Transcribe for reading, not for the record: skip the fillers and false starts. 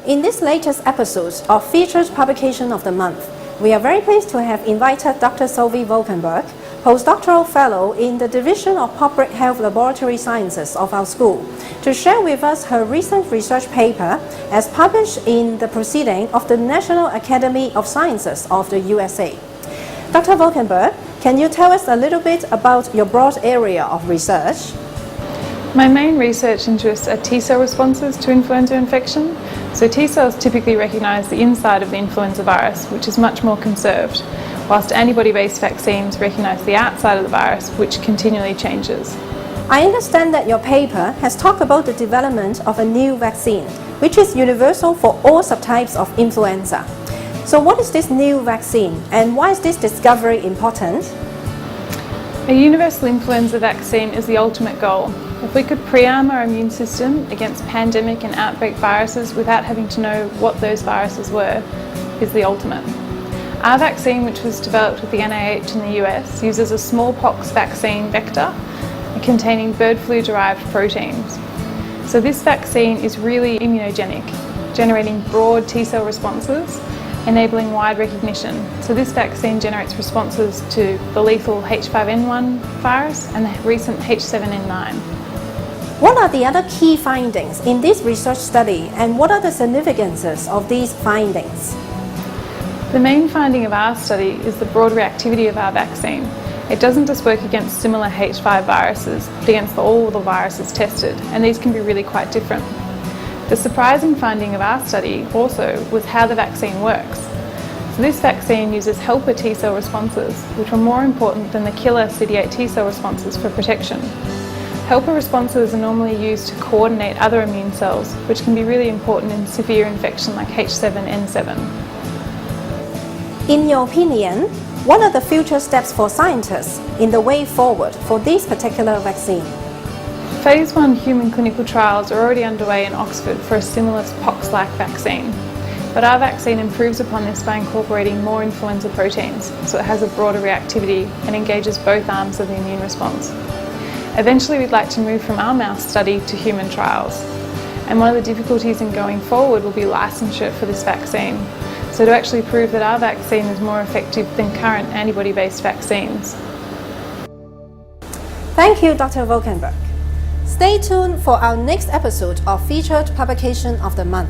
In this latest episode of Featured Publication of the Month, we are very pleased to have invited Dr. Sophie Valkenburg, postdoctoral fellow in the Division of Public Health Laboratory Sciences of our school, to share with us her recent research paper as published in the Proceedings of the National Academy of Sciences of the USA. Dr. Valkenburg, can you tell us a little bit about your broad area of research? My main research interests are T-cell responses to influenza infection. So T-cells typically recognise the inside of the influenza virus, which is much more conserved, whilst antibody-based vaccines recognise the outside of the virus, which continually changes. I understand that your paper has talked about the development of a new vaccine, which is universal for all subtypes of influenza. So what is this new vaccine, and why is this discovery important? A universal influenza vaccine is the ultimate goal. If we could pre-arm our immune system against pandemic and outbreak viruses without having to know what those viruses were, is the ultimate. Our vaccine, which was developed with the NIH in the US, uses a smallpox vaccine vector containing bird flu-derived proteins. So this vaccine is really immunogenic, generating broad T-cell responses, enabling wide recognition. So this vaccine generates responses to the lethal H5N1 virus and the recent H7N9. What are the other key findings in this research study, and what are the significances of these findings? The main finding of our study is the broad reactivity of our vaccine. It doesn't just work against similar H5 viruses, but against all the viruses tested, and these can be really quite different. The surprising finding of our study also was how the vaccine works. So this vaccine uses helper T-cell responses, which are more important than the killer CD8 T-cell responses for protection. Helper responses are normally used to coordinate other immune cells, which can be really important in severe infection like H7N7. In your opinion, what are the future steps for scientists in the way forward for this particular vaccine? Phase 1 human clinical trials are already underway in Oxford for a similar pox-like vaccine. But our vaccine improves upon this by incorporating more influenza proteins, so it has a broader reactivity and engages both arms of the immune response. Eventually we'd like to move from our mouse study to human trials. And one of the difficulties in going forward will be licensure for this vaccine. So to actually prove that our vaccine is more effective than current antibody-based vaccines. Thank you, Dr. Valkenburg. Stay tuned for our next episode of Featured Publication of the Month.